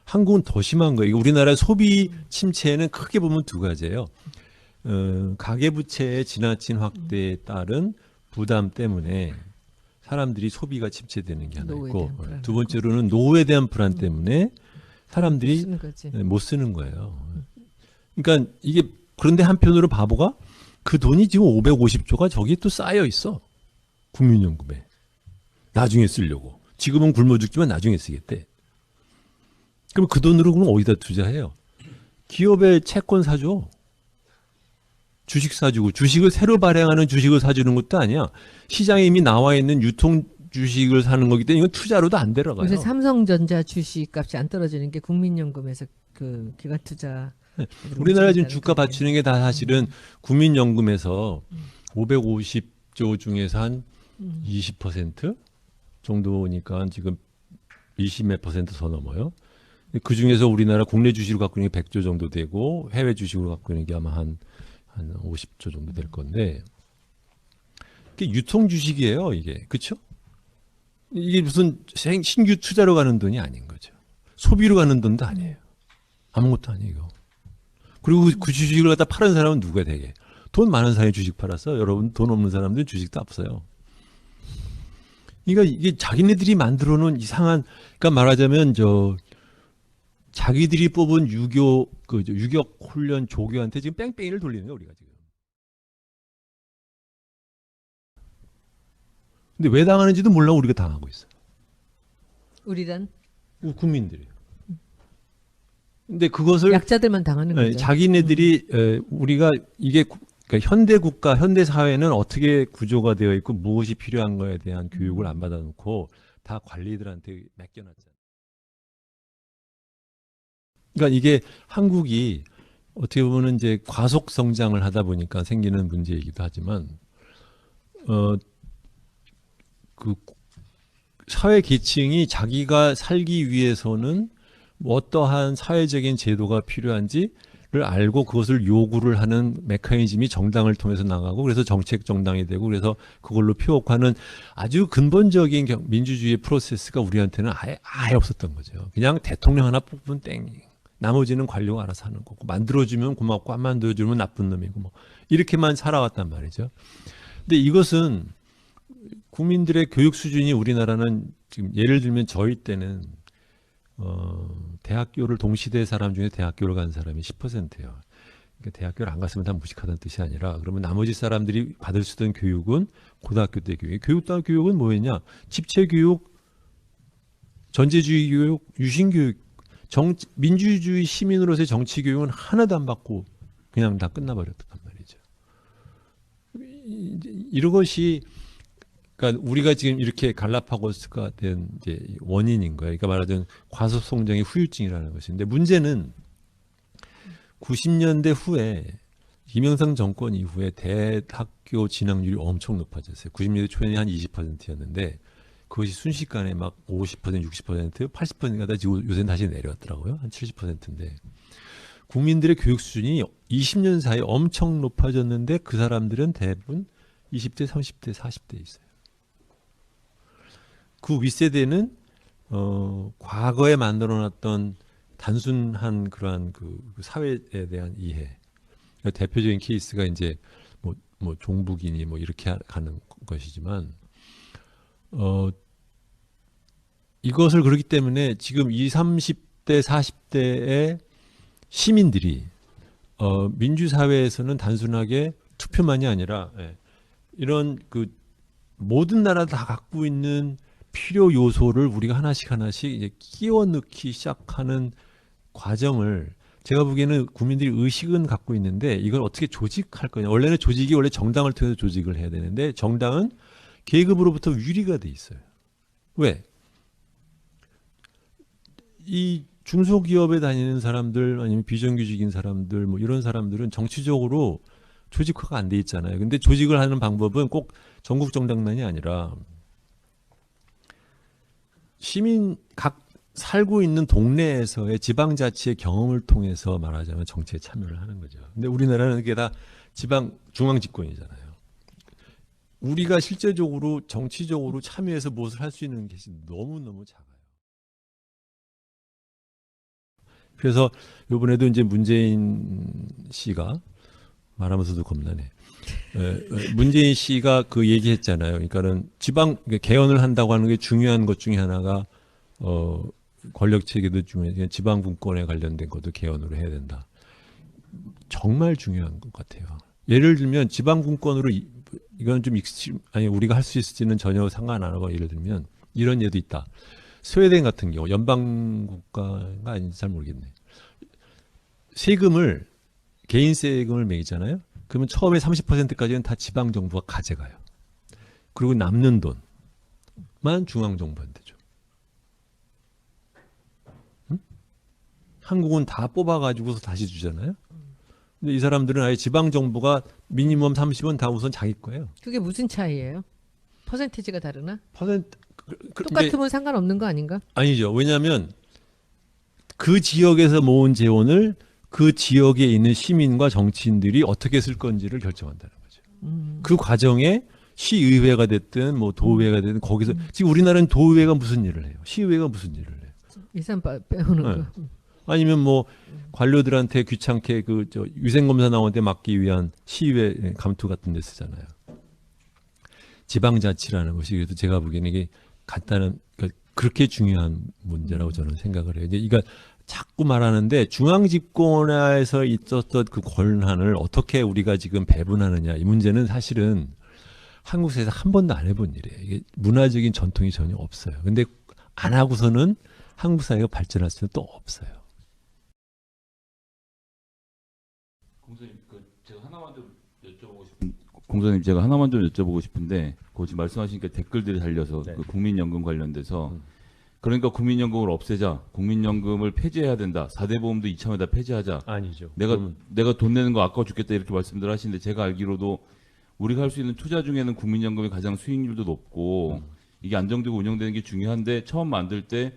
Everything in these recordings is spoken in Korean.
한국은 더 심한 거예요. 우리나라의 소비 침체는 크게 보면 두 가지예요. 가계부채의 지나친 확대에 따른 부담 때문에 사람들이 소비가 침체되는 게 하나 노후에 있고, 대한 불안하고. 두 번째로는 노후에 대한 불안 때문에 사람들이 쓰는 거지. 못 쓰는 거예요. 그러니까 이게, 그런데 한편으로 바보가 그 돈이 지금 550조가 저기 또 쌓여 있어. 국민연금에. 나중에 쓰려고. 지금은 굶어 죽지만 나중에 쓰겠대. 그럼 그 돈으로 그럼 어디다 투자해요? 기업에 채권 사줘. 주식 사주고, 주식을 새로 발행하는 주식을 사주는 것도 아니야. 시장에 이미 나와 있는 유통 주식을 사는 거기 때문에 이건 투자로도 안 들어가요. 요새 삼성전자 주식 값이 안 떨어지는 게 국민연금에서 그 기관 투자. 우리나라 지금 주가 받치는 게 다 사실은 국민연금에서 550조 중에서 한 20% 정도니까 지금 20몇 퍼센트 더 넘어요. 그 중에서 우리나라 국내 주식으로 갖고 있는 게 100조 정도 되고 해외 주식으로 갖고 있는 게 아마 한 50조 정도 될 건데, 이게 유통 주식이에요, 이게. 그렇죠? 이게 무슨 신규 투자로 가는 돈이 아닌 거죠. 소비로 가는 돈도 아니에요. 아무것도 아니에요. 그리고 그 주식을 갖다 파는 사람은 누가 되게? 돈 많은 사람이 주식 팔았어. 여러분 돈 없는 사람들은 주식도 없어요. 그러니까 이게 자기네들이 만들어 놓은 이상한, 그러니까 말하자면 자기들이 뽑은 유격 훈련 조교한테 지금 뺑뺑이를 돌리는 거야, 우리가 지금. 근데 왜 당하는지도 몰라. 우리가 당하고 있어. 우리란 국민들이. 근데 그것을 약자들만 당하는 거죠. 자기네들이 우리가 이게 그러니까 현대 국가, 현대 사회는 어떻게 구조가 되어 있고 무엇이 필요한 거에 대한 교육을 안 받아놓고 다 관리들한테 맡겨놨잖아요. 그러니까 이게 한국이 어떻게 보면 이제 과속 성장을 하다 보니까 생기는 문제이기도 하지만, 그 사회 계층이 자기가 살기 위해서는 뭐 어떠한 사회적인 제도가 필요한지를 알고 그것을 요구를 하는 메커니즘이 정당을 통해서 나가고, 그래서 정책 정당이 되고, 그래서 그걸로 표업하는 아주 근본적인 민주주의 프로세스가 우리한테는 아예 없었던 거죠. 그냥 대통령 하나 뽑으면 땡. 나머지는 관료가 알아서 하는 거고, 만들어주면 고맙고 안 만들어주면 나쁜 놈이고, 뭐 이렇게만 살아왔단 말이죠. 근데 이것은 국민들의 교육 수준이, 우리나라는 지금 예를 들면 저희 때는 대학교를 동시대 사람 중에 대학교를 간 사람이 10%예요. 그러니까 대학교를 안 갔으면 다 무식하다는 뜻이 아니라, 그러면 나머지 사람들이 받을 수 있는 교육은 고등학교 때 교육. 교육은 뭐였냐? 집체 교육, 전제주의 교육, 유신 교육, 민주주의 시민으로서의 정치 교육은 하나도 안 받고 그냥 다 끝나버렸단 말이죠. 이것이, 그러니까 우리가 지금 이렇게 갈라파고스가 된 이제 원인인 거예요. 그러니까 말하자면 과속 성장의 후유증이라는 것인데, 문제는 90년대 후에 김영삼 정권 이후에 대학교 진학률이 엄청 높아졌어요. 90년대 초에는 한 20%였는데 그것이 순식간에 막 50%, 60%, 80%가 다 지금 요새는 다시 내려왔더라고요. 한 70%인데 국민들의 교육 수준이 20년 사이에 엄청 높아졌는데 그 사람들은 대부분 20대, 30대, 40대에 있어요. 그 윗세대는 과거에 만들어놨던 단순한 그러한 그 사회에 대한 이해. 그러니까 대표적인 케이스가 이제 뭐 종북이니 뭐 이렇게 가는 것이지만, 이것을 그렇기 때문에 지금 20, 30대, 40대의 시민들이 민주사회에서는 단순하게 투표만이 아니라, 이런 그 모든 나라 다 갖고 있는 필요 요소를 우리가 하나씩 이제 끼워 넣기 시작하는 과정을, 제가 보기에는 국민들이 의식은 갖고 있는데 이걸 어떻게 조직할 거냐. 원래는 조직이 원래 정당을 통해서 조직을 해야 되는데 정당은 계급으로부터 위리가 돼 있어요. 왜? 이 중소기업에 다니는 사람들, 아니면 비정규직인 사람들, 뭐 이런 사람들은 정치적으로 조직화가 안 돼 있잖아요. 근데 조직을 하는 방법은 꼭 전국 정당만이 아니라 각 살고 있는 동네에서의 지방자치의 경험을 통해서 말하자면 정치에 참여를 하는 거죠. 근데 우리나라는 그게 다 중앙집권이잖아요. 우리가 실제적으로 정치적으로 참여해서 무엇을 할 수 있는 것이 너무너무 작아요. 그래서 이번에도 이제 문재인 씨가 말하면서도 겁나네. 문재인 씨가 그 얘기했잖아요. 그러니까는 개헌을 한다고 하는 게 중요한 것 중에 하나가 권력 체계도 중요해. 지방 분권에 관련된 것도 개헌으로 해야 된다. 정말 중요한 것 같아요. 예를 들면 지방 분권으로 이건 좀 아니 우리가 할 수 있을지는 전혀 상관 안 하고 예를 들면 이런 예도 있다. 스웨덴 같은 경우 연방 국가가 아닌지 잘 모르겠네. 세금을 개인 세금을 매기잖아요. 그러면 처음에 30%까지는 다 지방 정부가 가져가요. 그리고 남는 돈만 중앙 정부한테 줘. 응? 한국은 다 뽑아가지고서 다시 주잖아요. 근데 이 사람들은 아예 지방 정부가 미니멈 30은 다 우선 자기 거예요. 그게 무슨 차이예요? 퍼센티지가 다르나? 똑같으면 똑같으면 상관없는 거 아닌가? 아니죠. 왜냐하면 그 지역에서 모은 재원을 그 지역에 있는 시민과 정치인들이 어떻게 쓸 건지를 결정한다는 거죠. 그 과정에 시의회가 됐든 뭐 도의회가 됐든 거기서 지금 우리나라는 도의회가 무슨 일을 해요? 시의회가 무슨 일을 해요? 예산 빼오는 네. 거. 아니면 뭐 관료들한테 귀찮게 위생검사 나온 데 막기 위한 시의회 감투 같은 데 쓰잖아요. 지방자치라는 것이 그래도 제가 보기에는 이게 간단한 그렇게 중요한 문제라고 저는 생각을 해요. 이제 이거 자꾸 말하는데 중앙집권에서 있었던 그 권한을 어떻게 우리가 지금 배분하느냐 이 문제는 사실은 한국 사회에서 한 번도 안 해본 일이에요. 이게 문화적인 전통이 전혀 없어요. 근데 안 하고서는 한국 사회가 발전할 수는 또 없어요. 공사님 제가 하나만 좀 여쭤보고 싶은데 지금 말씀하시니까 댓글들이 달려서 네. 그 국민연금 관련돼서 그러니까 국민연금을 없애자, 국민연금을 폐지해야 된다, 4대 보험도 이참에 다 폐지하자. 아니죠. 내가 돈 내는 거 아까워 죽겠다 이렇게 말씀들 하시는데 제가 알기로도 우리가 할 수 있는 투자 중에는 국민연금이 가장 수익률도 높고 이게 안정되고 운영되는 게 중요한데 처음 만들 때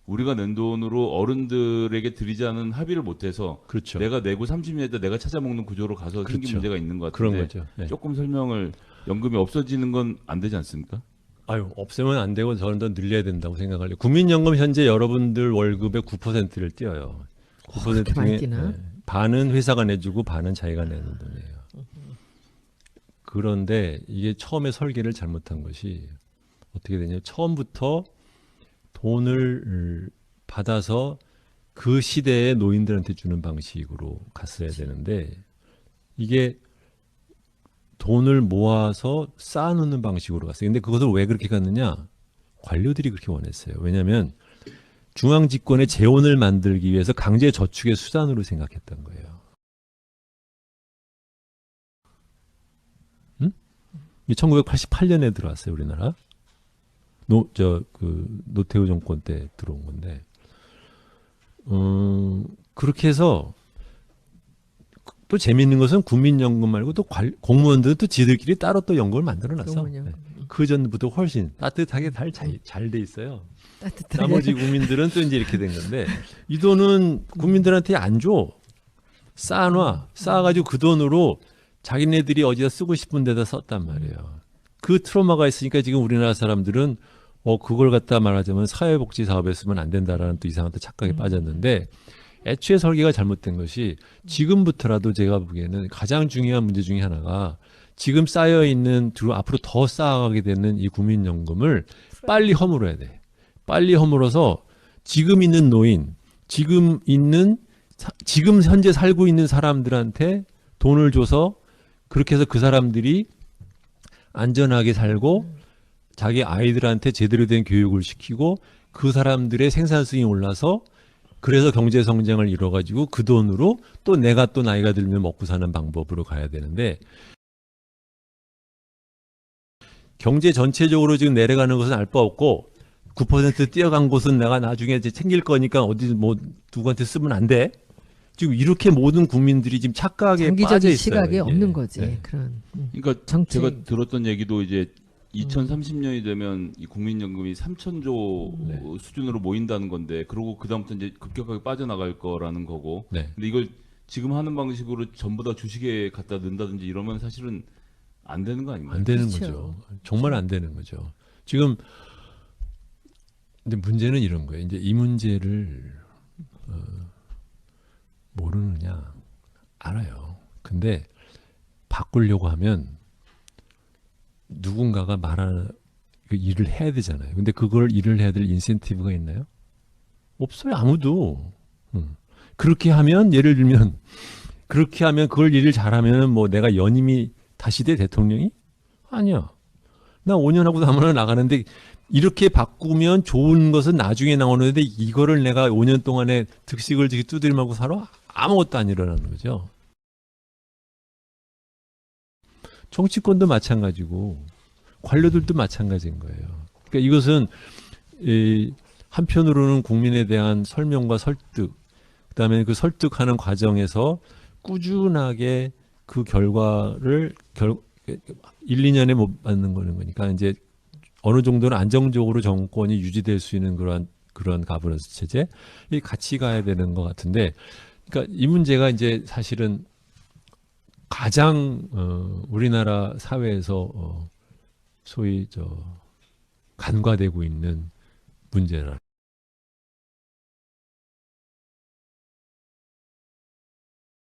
우리가 낸 돈으로 어른들에게 드리자는 합의를 못해서 그렇죠. 내가 내고 30년 있다 내가 찾아먹는 구조로 가서 생긴 그렇죠. 문제가 있는 것 그런 같은데 거죠. 네. 조금 설명을 연금이 없어지는 건 안 되지 않습니까? 아유, 없애면 안 되고 저는 더 늘려야 된다고 생각해요. 국민연금 현재 여러분들 월급의 9%를 떼어요. 9% 그렇게 많이 중에 떼나? 반은 회사가 내주고 반은 자기가 내는 돈이에요. 그런데 이게 처음에 설계를 잘못한 것이 어떻게 되냐면 처음부터 돈을 받아서 그 시대의 노인들한테 주는 방식으로 갔어야 되는데 이게 돈을 모아서 쌓아놓는 방식으로 갔어요. 근데 그것을 왜 그렇게 갔느냐? 관료들이 그렇게 원했어요. 왜냐하면 중앙집권의 재원을 만들기 위해서 강제 저축의 수단으로 생각했던 거예요. 응? 1988년에 들어왔어요, 우리나라. 노태우 정권 때 들어온 건데, 그렇게 해서 또 재미있는 것은 국민연금 말고 또 공무원들은 또 지들끼리 따로 또 연금을 만들어놨어. 공무원연금. 그 전부터 훨씬 따뜻하게 잘 돼 있어요. 따뜻하게. 나머지 국민들은 또 이제 이렇게 된 건데 이 돈은 국민들한테 안 줘. 쌓아가지고 그 돈으로 자기네들이 어디다 쓰고 싶은 데다 썼단 말이에요. 그 트라우마가 있으니까 지금 우리나라 사람들은 그걸 갖다 말하자면 사회복지 사업에 쓰면 안 된다라는 또 이상한 또 착각에 빠졌는데 애초에 설계가 잘못된 것이 지금부터라도 제가 보기에는 가장 중요한 문제 중에 하나가 지금 쌓여있는 앞으로 더 쌓아가게 되는 이 국민연금을 빨리 허물어야 돼. 빨리 허물어서 지금 있는 노인, 지금 현재 살고 있는 사람들한테 돈을 줘서 그렇게 해서 그 사람들이 안전하게 살고 자기 아이들한테 제대로 된 교육을 시키고 그 사람들의 생산성이 올라서 그래서 경제 성장을 이뤄가지고 그 돈으로 또 내가 또 나이가 들면 먹고 사는 방법으로 가야 되는데 경제 전체적으로 지금 내려가는 것은 알 바 없고 9% 뛰어간 곳은 내가 나중에 이제 챙길 거니까 어디 뭐 누구한테 쓰면 안 돼. 지금 이렇게 모든 국민들이 지금 착각에 빠져 장기적인 있어요. 시각이 이게. 없는 거지. 네. 그런. 그러니까 정치. 제가 들었던 얘기도 이제 2030년이 되면 이 국민연금이 3,000조 수준으로 모인다는 건데 그러고 그다음부터 이제 급격하게 빠져나갈 거라는 거고. 네. 근데 이걸 지금 하는 방식으로 전부 다 주식에 갖다 넣는다든지 이러면 사실은 안 되는 거 아닌가요? 안 되는 그렇죠. 거죠. 정말 안 되는 거죠. 지금 근데 문제는 이런 거예요. 이제 이 문제를 모르느냐? 알아요. 근데 바꾸려고 하면 누군가가 말하는 그 일을 해야 되잖아요. 근데 그걸 일을 해야 될 인센티브가 있나요? 없어요. 아무도. 그렇게 하면 예를 들면 그렇게 하면 그걸 일을 잘하면 뭐 내가 연임이 다시 돼 대통령이? 아니야. 나 5년 하고 아무나 나가는데 이렇게 바꾸면 좋은 것은 나중에 나오는데 이거를 내가 5년 동안에 득식을 두드리고 살아? 아무것도 안 일어나는 거죠. 정치권도 마찬가지고 관료들도 마찬가지인 거예요. 그러니까 이것은 한편으로는 국민에 대한 설명과 설득, 그다음에 그 설득하는 과정에서 꾸준하게 그 결과를 1, 2년에 못 받는 거니까 이제 어느 정도는 안정적으로 정권이 유지될 수 있는 그런 가버넌스 체제, 이 같이 가야 되는 것 같은데, 그러니까 이 문제가 이제 사실은 가장 우리나라 사회에서 소위 간과되고 있는 문제라.